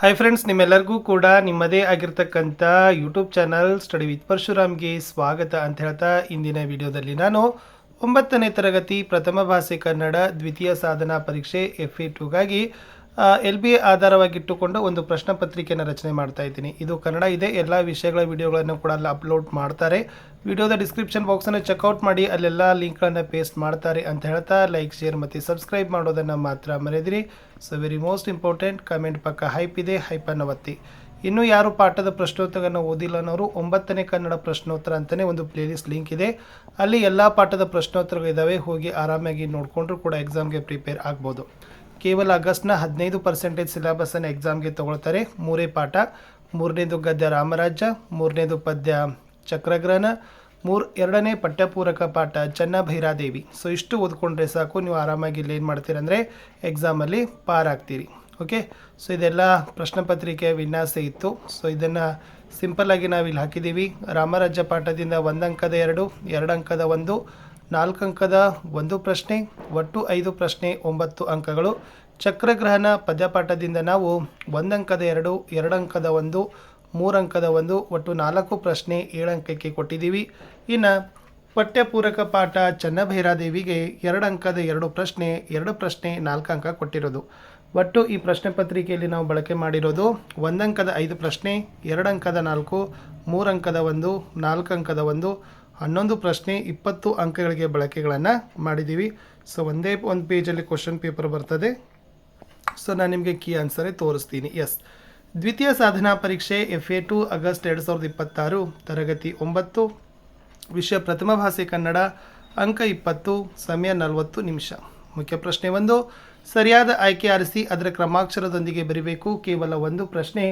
Hi friends, ನಿಮ್ಮೆಲ್ಲರಿಗೂ ಕೂಡ ನಿಮ್ಮದೇ ಆಗಿರ್ತಕ್ಕಂಥ ಯೂಟ್ಯೂಬ್ ಚಾನಲ್ ಸ್ಟಡಿ ವಿತ್ ಪರಶುರಾಮ್ಗೆ ಸ್ವಾಗತ ಅಂತ ಹೇಳ್ತಾ ಇಂದಿನ ವಿಡಿಯೋದಲ್ಲಿ ನಾನು 9ನೇ ತರಗತಿ ಪ್ರಥಮ ಭಾಷೆ ಕನ್ನಡ ದ್ವಿತೀಯ ಸಾಧನಾ ಪರೀಕ್ಷೆ FA2ಗಾಗಿ LBA ಆಧಾರವಾಗಿಟ್ಟುಕೊಂಡು ಒಂದು ಪ್ರಶ್ನೆ ಪತ್ರಿಕೆಯನ್ನು ರಚನೆ ಮಾಡ್ತಾ ಇದ್ದೀನಿ. ಇದು ಕನ್ನಡ ಇದೆ. ಎಲ್ಲ ವಿಷಯಗಳ ವಿಡಿಯೋಗಳನ್ನು ಕೂಡ ಅಲ್ಲಿ ಅಪ್ಲೋಡ್ ಮಾಡ್ತಾರೆ. ವಿಡಿಯೋದ ಡಿಸ್ಕ್ರಿಪ್ಷನ್ ಬಾಕ್ಸನ್ನು ಚೆಕ್ಔಟ್ ಮಾಡಿ, ಅಲ್ಲೆಲ್ಲ ಲಿಂಕ್ಗಳನ್ನು ಪೇಸ್ಟ್ ಮಾಡ್ತಾರೆ ಅಂತ ಹೇಳ್ತಾ ಲೈಕ್, ಶೇರ್ ಮತ್ತು ಸಬ್ಸ್ಕ್ರೈಬ್ ಮಾಡೋದನ್ನು ಮಾತ್ರ ಮರೆದಿರಿ. So very most important, comment ಪಕ್ಕ ಹೈಪ್ ಇದೆ, ಹೈಪನ್ನು ಒತ್ತಿ. ಇನ್ನೂ ಯಾರು ಪಾಠದ ಪ್ರಶ್ನೋತ್ತರವನ್ನು ಓದಿಲ್ಲ ಅನ್ನೋರು 9ನೇ ಕನ್ನಡ ಪ್ರಶ್ನೋತ್ತರ ಅಂತಲೇ ಒಂದು ಪ್ಲೇಲಿಸ್ಟ್ ಲಿಂಕ್ ಇದೆ. ಅಲ್ಲಿ ಎಲ್ಲ ಪಾಠದ ಪ್ರಶ್ನೋತ್ತರಗಳಿದ್ದಾವೆ. ಹೋಗಿ ಆರಾಮಾಗಿ ನೋಡಿಕೊಂಡ್ರೂ ಕೂಡ ಎಕ್ಸಾಮ್ಗೆ ಪ್ರಿಪೇರ್ ಆಗ್ಬೋದು. ಕೇವಲ ಆಗಸ್ಟ್ನ 15% ಸಿಲೆಬಸ್ಸನ್ನು ಎಕ್ಸಾಮ್ಗೆ ತೊಗೊಳ್ತಾರೆ. 3 ಪಾಠ. 3ನೇದು ಗದ್ಯ ರಾಮರಾಜ್ಯ, 3ನೇದು ಪದ್ಯ ಚಕ್ರಗ್ರಹಣ, 2ನೇ ಪಠ್ಯಪೂರಕ ಪಾಠ ಚನ್ನಭೈರಾದೇವಿ. ಸೊ ಇಷ್ಟು ಓದ್ಕೊಂಡ್ರೆ ಸಾಕು, ನೀವು ಆರಾಮಾಗಿ ಇಲ್ಲಿ ಏನು ಮಾಡ್ತೀರಂದರೆ ಎಕ್ಸಾಮಲ್ಲಿ ಪಾರಾಗ್ತೀರಿ. ಓಕೆ, ಸೊ ಇದೆಲ್ಲ ಪ್ರಶ್ನೆ ಪತ್ರಿಕೆಯ ವಿನ್ಯಾಸ ಇತ್ತು. ಸೊ ಇದನ್ನು ಸಿಂಪಲ್ಲಾಗಿ ನಾವಿಲ್ಲಿ ಹಾಕಿದ್ದೀವಿ. ರಾಮರಾಜ್ಯ ಪಾಠದಿಂದ 1 ಅಂಕದ 2, 2 ಅಂಕದ 1, 4 ಅಂಕದ 1 ಪ್ರಶ್ನೆ, ಒಟ್ಟು 5 ಪ್ರಶ್ನೆ, 9 ಅಂಕಗಳು. ಚಕ್ರಗ್ರಹಣ ಪದ್ಯಪಾಠದಿಂದ ನಾವು 1 ಅಂಕದ 2, 2 ಅಂಕದ 1, 3 ಅಂಕದ 1, ಒಟ್ಟು 4 ಪ್ರಶ್ನೆ, 7 ಅಂಕಕ್ಕೆ ಕೊಟ್ಟಿದ್ದೀವಿ. ಇನ್ನು ಪಠ್ಯಪೂರಕ ಪಾಠ ಚನ್ನಭೈರಾದೇವಿಗೆ 2 ಅಂಕದ 2 ಪ್ರಶ್ನೆ, 2 ಪ್ರಶ್ನೆ, 4 ಅಂಕ ಕೊಟ್ಟಿರೋದು. ಒಟ್ಟು ಈ ಪ್ರಶ್ನೆ ಪತ್ರಿಕೆಯಲ್ಲಿ ನಾವು ಬಳಕೆ ಮಾಡಿರೋದು 1 ಅಂಕದ 5 ಪ್ರಶ್ನೆ, 2 ಅಂಕದ 4, 3 ಅಂಕದ 1, 4 ಅಂಕದ 1, 11 ಪ್ರಶ್ನೆ, 20 ಅಂಕಗಳಿಗೆ ಬಳಕೆಗಳನ್ನು ಮಾಡಿದ್ದೀವಿ. ಸೊ ಒಂದೇ ಒಂದು ಪೇಜಲ್ಲಿ ಕ್ವಶನ್ ಪೇಪರ್ ಬರ್ತದೆ. ಸೊ ನಾನು ನಿಮಗೆ ಕೀ ಆನ್ಸರೇ ತೋರಿಸ್ತೀನಿ. ಎಸ್, ದ್ವಿತೀಯ ಸಾಧನಾ ಪರೀಕ್ಷೆ FA2 ಆಗಸ್ಟ್ 2026, ತರಗತಿ 9, ವಿಷಯ ಪ್ರಥಮ ಭಾಷೆ ಕನ್ನಡ, ಅಂಕ 20, ಸಮಯ 40 ನಿಮಿಷ. ಮುಖ್ಯ ಪ್ರಶ್ನೆ 1, ಸರಿಯಾದ ಆಯ್ಕೆ ಆರಿಸಿ ಅದರ ಕ್ರಮಾಕ್ಷರದೊಂದಿಗೆ ಬರೀಬೇಕು. ಕೇವಲ 1 ಪ್ರಶ್ನೆ,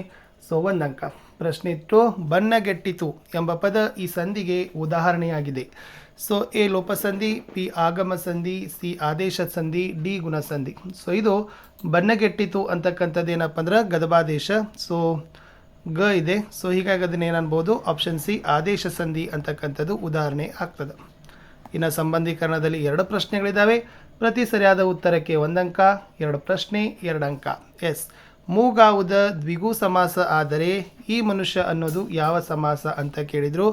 ಸೊ 1 ಅಂಕ. ಪ್ರಶ್ನೆ 2, ಬಣ್ಣಗೆಟ್ಟಿತು ಎಂಬ ಪದ ಈ ಸಂಧಿಗೆ ಉದಾಹರಣೆಯಾಗಿದೆ. ಸೊ A ಲೋಪಸಂಧಿ, P ಆಗಮ ಸಂಧಿ, C ಆದೇಶ ಸಂಧಿ, D ಗುಣಸಂಧಿ. ಸೊ ಇದು ಬಣ್ಣಗೆಟ್ಟಿತು ಅಂತಕ್ಕಂಥದ್ದು ಏನಪ್ಪ ಅಂದ್ರೆ ಗದಬಾದೇಶ. ಸೊ ಗ ಇದೆ. ಸೊ ಹೀಗಾಗಿ ಅದನ್ನ ಏನನ್ಬೋದು, ಆಪ್ಷನ್ C ಆದೇಶ ಸಂಧಿ ಅಂತಕ್ಕಂಥದ್ದು ಉದಾಹರಣೆ ಆಗ್ತದೆ. ಇನ್ನು ಸಂಬಂಧೀಕರಣದಲ್ಲಿ 2 ಪ್ರಶ್ನೆಗಳಿದ್ದಾವೆ. ಪ್ರತಿ ಸರಿಯಾದ ಉತ್ತರಕ್ಕೆ 1 ಅಂಕ, 2 ಪ್ರಶ್ನೆ, 2 ಅಂಕ. ಎಸ್, ಮೂಗಾವುದ ದ್ವಿಗು ಸಮಾಸ ಆದರೆ ಈ ಮನುಷ್ಯ ಅನ್ನೋದು ಯಾವ ಸಮಾಸ ಅಂತ ಕೇಳಿದರು.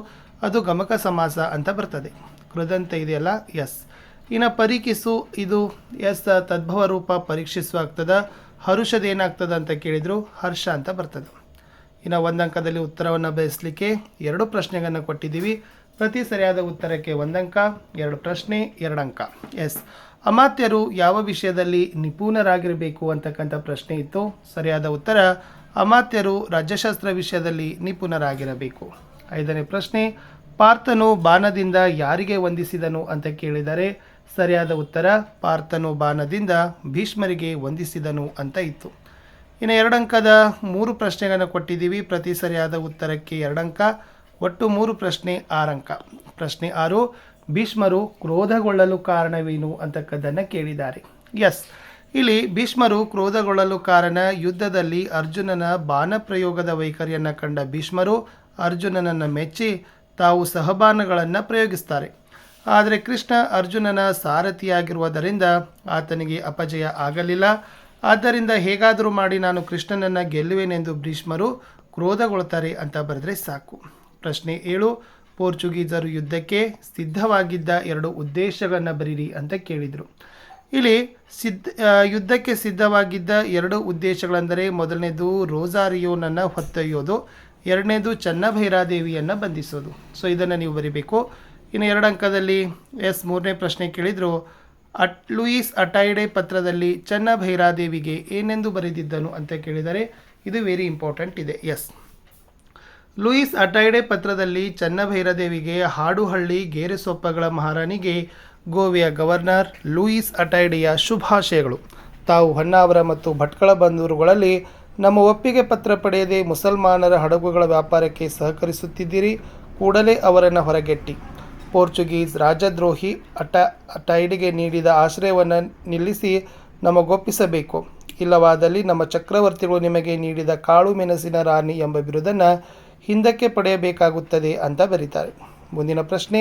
ಅದು ಗಮಕ ಸಮಾಸ ಅಂತ ಬರ್ತದೆ. ಕೃದಂತ ಇದೆಯಲ್ಲ, ಎಸ್. ಇನ್ನು ಪರೀಕ್ಷಿಸು, ಇದು ಎಸ್ ತದ್ಭವ ರೂಪ ಪರೀಕ್ಷಿಸು ಆಗ್ತದೆ. ಹರುಷದೇನಾಗ್ತದೆ ಅಂತ ಕೇಳಿದರು, ಹರ್ಷ ಅಂತ ಬರ್ತದೆ. ಇನ್ನು 1 ಅಂಕದಲ್ಲಿ ಉತ್ತರವನ್ನು ಬಯಸಲಿಕ್ಕೆ 2 ಪ್ರಶ್ನೆಗಳನ್ನು ಕೊಟ್ಟಿದ್ದೀವಿ. ಪ್ರತಿ ಸರಿಯಾದ ಉತ್ತರಕ್ಕೆ 1 ಅಂಕ, 2 ಪ್ರಶ್ನೆ, 2 ಅಂಕ. ಎಸ್, ಅಮಾತ್ಯರು ಯಾವ ವಿಷಯದಲ್ಲಿ ನಿಪುಣರಾಗಿರಬೇಕು ಅಂತಕ್ಕಂಥ ಪ್ರಶ್ನೆ ಇತ್ತು. ಸರಿಯಾದ ಉತ್ತರ ಅಮಾತ್ಯರು ರಾಜ್ಯಶಾಸ್ತ್ರ ವಿಷಯದಲ್ಲಿ ನಿಪುಣರಾಗಿರಬೇಕು. 5ನೇ ಪ್ರಶ್ನೆ, ಪಾರ್ಥನು ಬಾಣದಿಂದ ಯಾರಿಗೆ ವಂದಿಸಿದನು ಅಂತ ಕೇಳಿದರೆ ಸರಿಯಾದ ಉತ್ತರ ಪಾರ್ಥನು ಬಾಣದಿಂದ ಭೀಷ್ಮರಿಗೆ ವಂದಿಸಿದನು ಅಂತ ಇತ್ತು. ಇನ್ನು 2 ಅಂಕದ 3 ಪ್ರಶ್ನೆಗಳನ್ನು ಕೊಟ್ಟಿದ್ದೀವಿ. ಪ್ರತಿ ಸರಿಯಾದ ಉತ್ತರಕ್ಕೆ 2 ಅಂಕ, ಒಟ್ಟು 3 ಪ್ರಶ್ನೆ, 6 ಅಂಕ. ಪ್ರಶ್ನೆ 6, ಭೀಷ್ಮರು ಕ್ರೋಧಗೊಳ್ಳಲು ಕಾರಣವೇನು ಅಂತಕ್ಕದ್ದನ್ನು ಕೇಳಿದ್ದಾರೆ. ಎಸ್, ಇಲ್ಲಿ ಭೀಷ್ಮರು ಕ್ರೋಧಗೊಳ್ಳಲು ಕಾರಣ ಯುದ್ಧದಲ್ಲಿ ಅರ್ಜುನನ ಬಾಣ ಪ್ರಯೋಗದ ವೈಖರಿಯನ್ನು ಕಂಡ ಭೀಷ್ಮರು ಅರ್ಜುನನನ್ನು ಮೆಚ್ಚಿ ತಾವು ಸಹಬಾಣಗಳನ್ನು ಪ್ರಯೋಗಿಸ್ತಾರೆ. ಆದರೆ ಕೃಷ್ಣ ಅರ್ಜುನನ ಸಾರಥಿಯಾಗಿರುವುದರಿಂದ ಆತನಿಗೆ ಅಪಜಯ ಆಗಲಿಲ್ಲ. ಆದ್ದರಿಂದ ಹೇಗಾದರೂ ಮಾಡಿ ನಾನು ಕೃಷ್ಣನನ್ನು ಗೆಲ್ಲುವೆನೆಂದು ಭೀಷ್ಮರು ಕ್ರೋಧಗೊಳ್ತಾರೆ ಅಂತ ಬರೆದ್ರೆ ಸಾಕು. ಪ್ರಶ್ನೆ 7, ಪೋರ್ಚುಗೀಸರು ಯುದ್ಧಕ್ಕೆ ಸಿದ್ಧವಾಗಿದ್ದ 2 ಉದ್ದೇಶಗಳನ್ನು ಬರೀರಿ ಅಂತ ಕೇಳಿದರು. ಇಲ್ಲಿ ಯುದ್ಧಕ್ಕೆ ಸಿದ್ಧವಾಗಿದ್ದ 2 ಉದ್ದೇಶಗಳೆಂದರೆ ಮೊದಲನೇದು ರೋಸಾರಿಯೋನನ್ನು ಹೊತ್ತೊಯ್ಯೋದು, 2ನೇದು ಚನ್ನಭೈರಾದೇವಿಯನ್ನು ಬಂಧಿಸೋದು. ಸೊ ಇದನ್ನು ನೀವು ಬರೀಬೇಕು. ಇನ್ನು 2 ಅಂಕದಲ್ಲಿ ಎಸ್ 3ನೇ ಪ್ರಶ್ನೆ ಕೇಳಿದರು. ಲೂಯಿಸ್ ಅಟೈಡೆ ಪತ್ರದಲ್ಲಿ ಚನ್ನಭೈರಾದೇವಿಗೆ ಏನೆಂದು ಬರೆದಿದ್ದನು ಅಂತ ಕೇಳಿದರೆ ಇದು ವೆರಿ ಇಂಪಾರ್ಟೆಂಟ್ ಇದೆ. ಎಸ್, ಲೂಯಿಸ್ ಅಟೈಡೆ ಪತ್ರದಲ್ಲಿ ಚನ್ನಭೈರಾದೇವಿಗೆ ಹಾಡುಹಳ್ಳಿ ಗೇರೆಸೊಪ್ಪಗಳ ಮಹಾರಾಣಿಗೆ ಗೋವೆಯ ಗವರ್ನರ್ ಲೂಯಿಸ್ ಅಟೈಡೆಯ ಶುಭಾಶಯಗಳು. ತಾವು ಹೊನ್ನಾವರ ಮತ್ತು ಭಟ್ಕಳ ಬಂದೂರುಗಳಲ್ಲಿ ನಮ್ಮ ಒಪ್ಪಿಗೆ ಪತ್ರ ಪಡೆಯದೆ ಮುಸಲ್ಮಾನರ ಹಡಗುಗಳ ವ್ಯಾಪಾರಕ್ಕೆ ಸಹಕರಿಸುತ್ತಿದ್ದೀರಿ. ಕೂಡಲೇ ಅವರನ್ನು ಹೊರಗೆಟ್ಟಿ ಪೋರ್ಚುಗೀಸ್ ರಾಜದ್ರೋಹಿ ಅಟೈಡೆಗೆ ನೀಡಿದ ಆಶ್ರಯವನ್ನು ನಿಲ್ಲಿಸಿ ನಮಗೊಪ್ಪಿಸಬೇಕು. ಇಲ್ಲವಾದಲ್ಲಿ ನಮ್ಮ ಚಕ್ರವರ್ತಿಗಳು ನಿಮಗೆ ನೀಡಿದ ಕಾಳು ಮೆಣಸಿನ ರಾಣಿ ಎಂಬ ಬಿರುದನ್ನು ಹಿಂದಕ್ಕೆ ಪಡೆಯಬೇಕಾಗುತ್ತದೆ ಅಂತ ಬರೀತಾರೆ. ಮುಂದಿನ ಪ್ರಶ್ನೆ,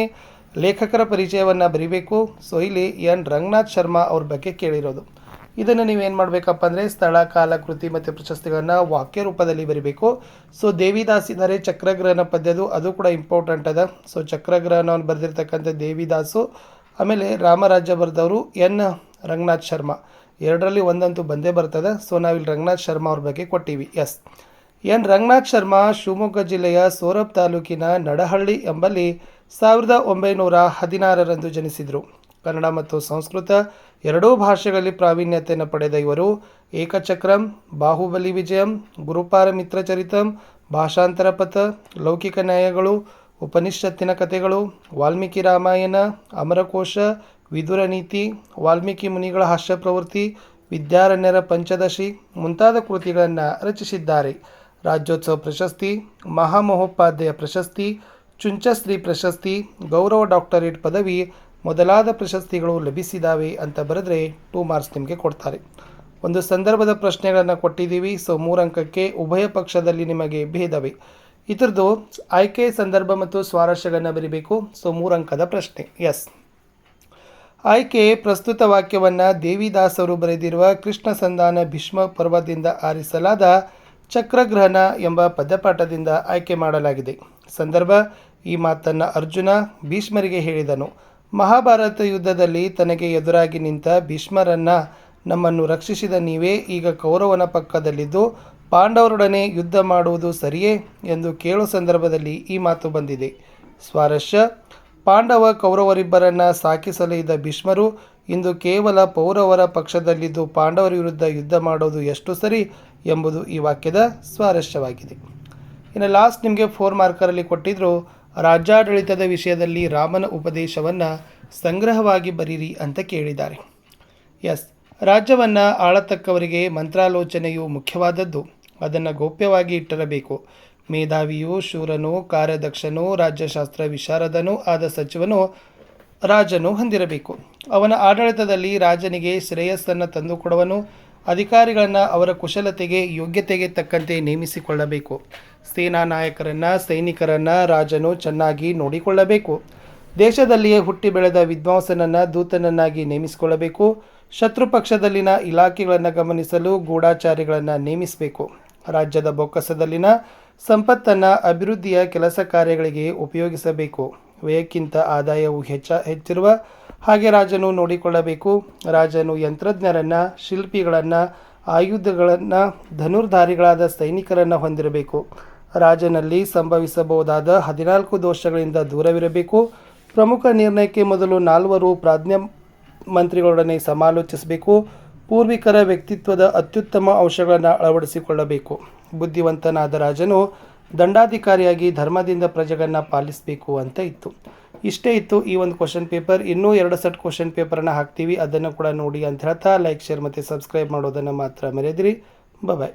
ಲೇಖಕರ ಪರಿಚಯವನ್ನು ಬರೀಬೇಕು. ಸೊ ಇಲ್ಲಿ N ರಂಗನಾಥ್ ಶರ್ಮಾ ಅವ್ರ ಬಗ್ಗೆ ಕೇಳಿರೋದು. ಇದನ್ನು ನೀವೇನು ಮಾಡಬೇಕಪ್ಪ ಅಂದರೆ ಸ್ಥಳ, ಕಾಲ, ಕೃತಿ ಮತ್ತು ಪ್ರಶಸ್ತಿಗಳನ್ನು ವಾಕ್ಯ ರೂಪದಲ್ಲಿ ಬರೀಬೇಕು. ಸೊ ದೇವಿದಾಸ್ ಇದ್ದಾರೆ ಚಕ್ರಗ್ರಹಣ ಪದ್ಯದು, ಅದು ಕೂಡ ಇಂಪಾರ್ಟೆಂಟ್ ಅದ. ಸೊ ಚಕ್ರಗ್ರಹಣವನ್ನು ಬರೆದಿರ್ತಕ್ಕಂಥ ದೇವಿದಾಸು. ಆಮೇಲೆ ರಾಮರಾಜ್ಯ ಬರೆದವರು ಎನ್ ರಂಗನಾಥ್ ಶರ್ಮಾ. ಎರಡರಲ್ಲಿ ಒಂದಂತೂ ಬಂದೇ ಬರ್ತದೆ. ಸೊ ನಾವಿಲ್ಲಿ ರಂಗನಾಥ್ ಶರ್ಮಾ ಅವ್ರ ಬಗ್ಗೆ ಕೊಟ್ಟಿವಿ. ಎಸ್, ಎನ್ ರಂಗನಾಥ್ ಶರ್ಮಾ ಶಿವಮೊಗ್ಗ ಜಿಲ್ಲೆಯ ಸೋರಬ್ ತಾಲೂಕಿನ ನಡಹಳ್ಳಿ ಎಂಬಲ್ಲಿ 1916ರಂದು ಜನಿಸಿದರು. ಕನ್ನಡ ಮತ್ತು ಸಂಸ್ಕೃತ ಎರಡೂ ಭಾಷೆಗಳಲ್ಲಿ ಪ್ರಾವೀಣ್ಯತೆಯನ್ನು ಪಡೆದ ಇವರು ಏಕಚಕ್ರಂ, ಬಾಹುಬಲಿ ವಿಜಯಂ, ಗುರುಪಾರಮಿತ್ರ ಚರಿತಂ, ಭಾಷಾಂತರ ಪಥ, ಲೌಕಿಕ ನ್ಯಾಯಗಳು, ಉಪನಿಷತ್ತಿನ ಕಥೆಗಳು, ವಾಲ್ಮೀಕಿ ರಾಮಾಯಣ, ಅಮರಕೋಶ, ವಿದುರ ನೀತಿ, ವಾಲ್ಮೀಕಿ ಮುನಿಗಳ ಹಾಸ್ಯ ಪ್ರವೃತ್ತಿ, ವಿದ್ಯಾರಣ್ಯರ ಪಂಚದಶಿ ಮುಂತಾದ ಕೃತಿಗಳನ್ನು ರಚಿಸಿದ್ದಾರೆ. ರಾಜ್ಯೋತ್ಸವ ಪ್ರಶಸ್ತಿ, ಮಹಾಮಹೋಪಾಧ್ಯಾಯ ಪ್ರಶಸ್ತಿ, ಚುಂಚಶ್ರೀ ಪ್ರಶಸ್ತಿ, ಗೌರವ ಡಾಕ್ಟರೇಟ್ ಪದವಿ ಮೊದಲಾದ ಪ್ರಶಸ್ತಿಗಳು ಲಭಿಸಿದ್ದಾವೆ ಅಂತ ಬರೆದ್ರೆ 2 ಮಾರ್ಕ್ಸ್ ನಿಮಗೆ ಕೊಡ್ತಾರೆ. ಒಂದು ಸಂದರ್ಭದ ಪ್ರಶ್ನೆಗಳನ್ನು ಕೊಟ್ಟಿದ್ದೀವಿ. ಸೊ 3 ಅಂಕಕ್ಕೆ ಉಭಯ ಪಕ್ಷದಲ್ಲಿ ನಿಮಗೆ ಭೇದವೇ. ಇದರದ್ದು ಆಯ್ಕೆ, ಸಂದರ್ಭ ಮತ್ತು ಸ್ವಾರಸ್ಯಗಳನ್ನು ಬರೀಬೇಕು. ಸೊ 3 ಅಂಕದ ಪ್ರಶ್ನೆ. ಎಸ್, ಆಯ್ಕೆ ಪ್ರಸ್ತುತ ವಾಕ್ಯವನ್ನು ದೇವಿದಾಸರು ಬರೆದಿರುವ ಕೃಷ್ಣ ಸಂಧಾನ ಭೀಷ್ಮ ಪರ್ವದಿಂದ ಆರಿಸಲಾದ ಚಕ್ರಗ್ರಹಣ ಎಂಬ ಪದ್ಯಪಾಠದಿಂದ ಆಯ್ಕೆ ಮಾಡಲಾಗಿದೆ. ಸಂದರ್ಭ, ಈ ಮಾತನ್ನು ಅರ್ಜುನ ಭೀಷ್ಮರಿಗೆ ಹೇಳಿದನು. ಮಹಾಭಾರತ ಯುದ್ಧದಲ್ಲಿ ತನಗೆ ಎದುರಾಗಿ ನಿಂತ ಭೀಷ್ಮರನ್ನು ನಮ್ಮನ್ನು ರಕ್ಷಿಸಿದ ನೀವೇ ಈಗ ಕೌರವನ ಪಕ್ಕದಲ್ಲಿದ್ದು ಪಾಂಡವರೊಡನೆ ಯುದ್ಧ ಮಾಡುವುದು ಸರಿಯೇ ಎಂದು ಕೇಳೋ ಸಂದರ್ಭದಲ್ಲಿ ಈ ಮಾತು ಬಂದಿದೆ. ಸ್ವಾರಸ್ಯ, ಪಾಂಡವ ಕೌರವರಿಬ್ಬರನ್ನು ಸಾಕಿಸಲಿದ್ದ ಭೀಷ್ಮರು ಇಂದು ಕೇವಲ ಪೌರವರ ಪಕ್ಷದಲ್ಲಿದ್ದು ಪಾಂಡವರ ವಿರುದ್ಧ ಯುದ್ಧ ಮಾಡೋದು ಎಷ್ಟು ಸರಿ ಎಂಬುದು ಈ ವಾಕ್ಯದ ಸ್ವಾರಸ್ಯವಾಗಿದೆ. ಇನ್ನು ಲಾಸ್ಟ್ ನಿಮಗೆ 4 ಮಾರ್ಕರಲ್ಲಿ ಕೊಟ್ಟಿದ್ರು, ರಾಜ್ಯಾಡಳಿತದ ವಿಷಯದಲ್ಲಿ ರಾಮನ ಉಪದೇಶವನ್ನು ಸಂಗ್ರಹವಾಗಿ ಬರೀರಿ ಅಂತ ಕೇಳಿದ್ದಾರೆ. ಎಸ್, ರಾಜ್ಯವನ್ನು ಆಳತಕ್ಕವರಿಗೆ ಮಂತ್ರಾಲೋಚನೆಯು ಮುಖ್ಯವಾದದ್ದು. ಅದನ್ನು ಗೌಪ್ಯವಾಗಿ ಇಟ್ಟಿರಬೇಕು. ಮೇಧಾವಿಯೂ ಶೂರನೂ ಕಾರ್ಯದಕ್ಷನೂ ರಾಜ್ಯಶಾಸ್ತ್ರ ವಿಶಾರದನೂ ಆದ ಸಚಿವನು ರಾಜನು ಹೊಂದಿರಬೇಕು. ಅವನ ಆಡಳಿತದಲ್ಲಿ ರಾಜನಿಗೆ ಶ್ರೇಯಸ್ಸನ್ನು ತಂದುಕೊಡುವನು. ಅಧಿಕಾರಿಗಳನ್ನು ಅವರ ಕುಶಲತೆಗೆ ಯೋಗ್ಯತೆಗೆ ತಕ್ಕಂತೆ ನೇಮಿಸಿಕೊಳ್ಳಬೇಕು. ಸೇನಾ ನಾಯಕರನ್ನು ಸೈನಿಕರನ್ನು ರಾಜನು ಚೆನ್ನಾಗಿ ನೋಡಿಕೊಳ್ಳಬೇಕು. ದೇಶದಲ್ಲಿಯೇ ಹುಟ್ಟಿ ಬೆಳೆದ ವಿದ್ವಾಂಸನನ್ನು ದೂತನನ್ನಾಗಿ ನೇಮಿಸಿಕೊಳ್ಳಬೇಕು. ಶತ್ರು ಪಕ್ಷದಲ್ಲಿನ ಇಲಾಖೆಗಳನ್ನು ಗಮನಿಸಲು ಗೂಢಾಚಾರಿಗಳನ್ನು ನೇಮಿಸಬೇಕು. ರಾಜ್ಯದ ಬೊಕ್ಕಸದಲ್ಲಿನ ಸಂಪತ್ತನ್ನು ಅಭಿವೃದ್ಧಿಯ ಕೆಲಸ ಕಾರ್ಯಗಳಿಗೆ ಉಪಯೋಗಿಸಬೇಕು. ವ್ಯಯಕ್ಕಿಂತ ಆದಾಯವು ಹೆಚ್ಚಿರುವ ಹಾಗೆ ರಾಜನು ನೋಡಿಕೊಳ್ಳಬೇಕು. ರಾಜನು ಯಂತ್ರಜ್ಞರನ್ನು, ಶಿಲ್ಪಿಗಳನ್ನು, ಆಯುಧಗಳನ್ನು, ಧನುರ್ಧಾರಿಗಳಾದ ಸೈನಿಕರನ್ನು ಹೊಂದಿರಬೇಕು. ರಾಜನಲ್ಲಿ ಸಂಭವಿಸಬಹುದಾದ 14 ದೋಷಗಳಿಂದ ದೂರವಿರಬೇಕು. ಪ್ರಮುಖ ನಿರ್ಣಯಕ್ಕೆ ಮೊದಲು 4 ಪ್ರಾಜ್ಞ ಮಂತ್ರಿಗಳೊಡನೆ ಸಮಾಲೋಚಿಸಬೇಕು. ಪೂರ್ವಿಕರ ವ್ಯಕ್ತಿತ್ವದ ಅತ್ಯುತ್ತಮ ಅಂಶಗಳನ್ನು ಅಳವಡಿಸಿಕೊಳ್ಳಬೇಕು. ಬುದ್ಧಿವಂತನಾದ ರಾಜನು ದಂಡಾಧಿಕಾರಿಯಾಗಿ ಧರ್ಮದಿಂದ ಪ್ರಜೆಗಳನ್ನು ಪಾಲಿಸಬೇಕು ಅಂತ ಇತ್ತು. ಇಷ್ಟೇ ಇತ್ತು ಈ ಒಂದು ಕ್ವಶನ್ ಪೇಪರ್. ಇನ್ನೂ 2 ಸೆಟ್ ಕ್ವಶನ್ ಪೇಪರನ್ನು ಹಾಕ್ತೀವಿ, ಅದನ್ನು ಕೂಡ ನೋಡಿ ಅಂತ ಹೇಳ್ತಾ ಲೈಕ್, ಶೇರ್ ಮತ್ತು ಸಬ್ಸ್ಕ್ರೈಬ್ ಮಾಡೋದನ್ನು ಮಾತ್ರ ಮರೆಯದಿರಿ. ಬಾಯ್.